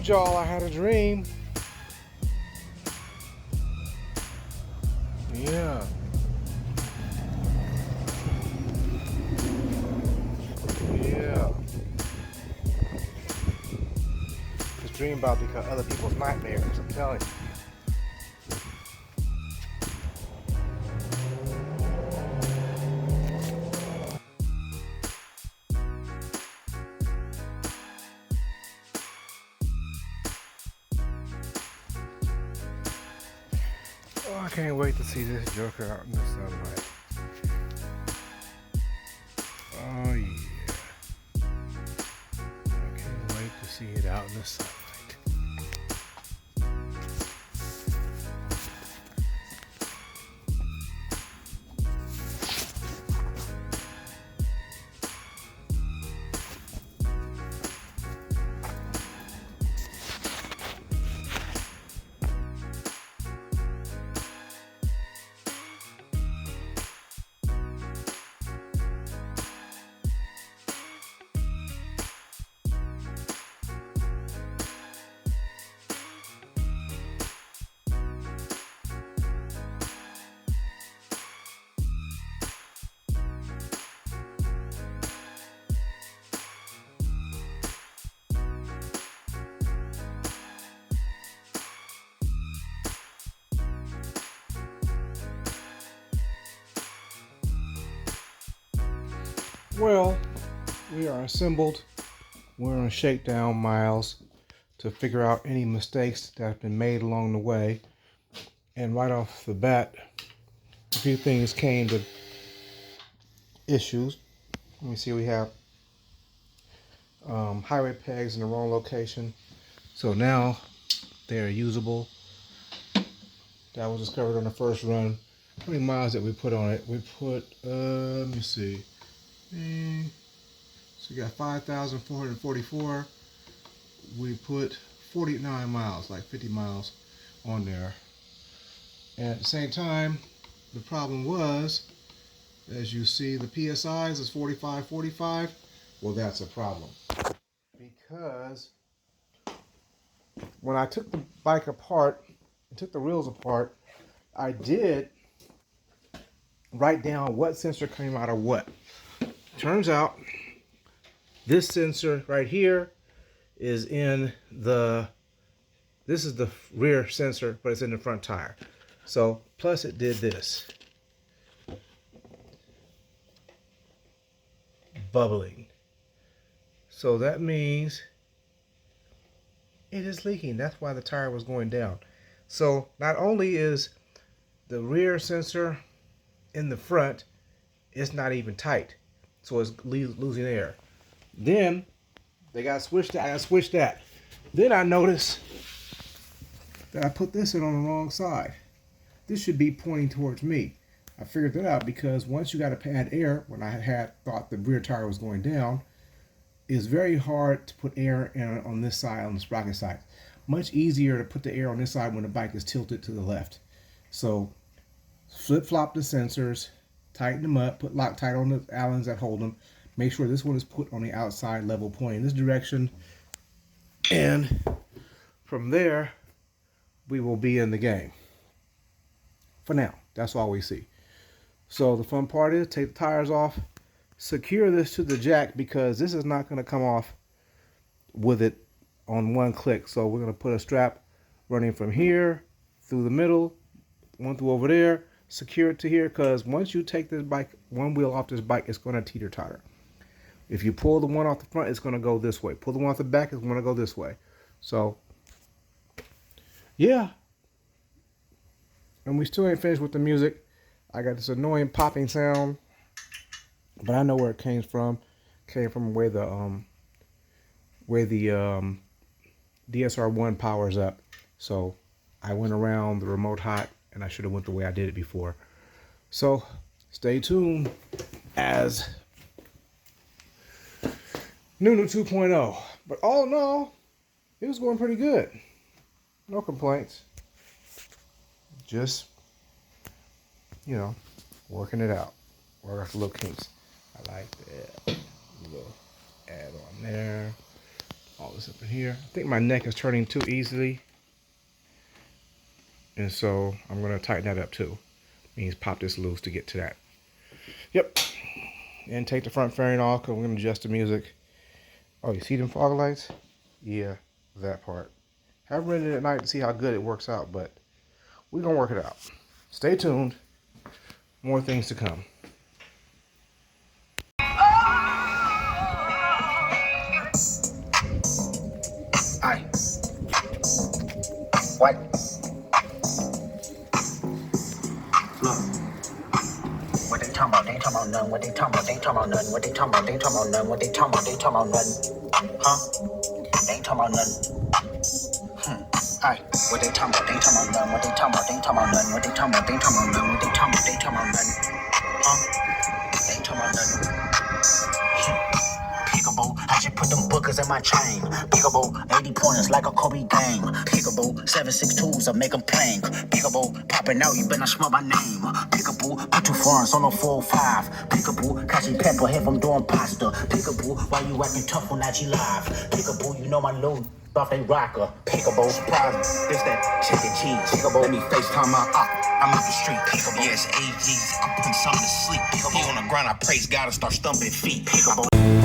told y'all I had a dream. Yeah. Yeah. Just dream about because other people's nightmares, I'm telling you. Oh, I can't wait to see this joker out in the sunlight. Oh yeah. I can't wait to see it out in the sunlight. Well, we are assembled. We're on shakedown miles to figure out any mistakes that have been made along the way. And right off the bat, a few things came to issues. Let me see, we have highway pegs in the wrong location. So now they are usable. That was discovered on the first run. How many miles did we put on it? We put, let me see. So we got 5,444. We put 49 miles, like 50 miles on there. And at the same time, the problem was, as you see, the PSIs is 45. Well, that's a problem. Because when I took the bike apart, I took the wheels apart, I did write down what sensor came out of what. Turns out, this sensor right here is in the, this is the rear sensor, but it's in the front tire. So, plus it did this. Bubbling. So that means it is leaking. That's why the tire was going down. So not only is the rear sensor in the front, it's not even tight. So it's losing air. Then they got switched. I got switched that. Then I noticed that I put this in on the wrong side. This should be pointing towards me. I figured that out because once you got to add air, when I had thought the rear tire was going down, it's very hard to put air in on this side, on the sprocket side. Much easier to put the air on this side when the bike is tilted to the left. So flip-flop the sensors, tighten them up, put Loctite on the Allens that hold them. Make sure this one is put on the outside level, pointing this direction. And from there, we will be in the game. For now, that's all we see. So the fun part is take the tires off, secure this to the jack because this is not going to come off with it on one click. So we're going to put a strap running from here through the middle, one through over there, secure it to here because once you take this bike, one wheel off this bike, it's going to teeter-totter. If you pull the one off the front, it's going to go this way. Pull the one off the back, it's going to go this way. So, yeah. And we still ain't finished with the music. I got this annoying popping sound, but I know where it came from. It came from where the DSR-1 powers up. So I went around the remote hot, and I should have went the way I did it before. So stay tuned as Nunu 2.0. But all in all, it was going pretty good. No complaints. Just, you know, working it out. Work out the little kinks. I like that. A little add on there. all this up in here. I think my neck is turning too easily, and so I'm going to tighten that up too. Means pop this loose to get to that. Yep. And take the front fairing off because we're going to adjust the music. Oh, you see them fog lights? Yeah, that part. Haven't read it at night to see how good it works out, but we're going to work it out. Stay tuned. More things to come. Aye. What? Look. What they talking about? They ain't talking about none. What they talking about? They ain't talking about none. What they talking about? They ain't talking about none. What they talking about? They ain't talking about none. Huh? They ain't talking about none. Aye. What they talking about? They ain't talking about none. What they talking about? They ain't talking about none. What they talking about? They ain't talking about none. What they talking about? They ain't talking about none. Huh? They ain't talking about none. Peekaboo, I just put them bookers in my chain. Peekaboo, 80 pointers like a Kobe game. Peekaboo, 7.62s, I make them plain. Peekaboo, popping out, you better not smell my name. Peekaboo, put two foreigns on the 405. Peekaboo, catchy pepper, if I'm doing pasta. Peekaboo, why you acting tough on IG Live? Peekaboo, you know my load off they rocker. Peekaboo, surprise, this that chicken cheese. Peekaboo, let me FaceTime my op. I'm out the street. Peekaboo, yes, AGs, I'm putting something to sleep. Peekaboo, on the ground, I praise God and start stumping feet. Peekaboo.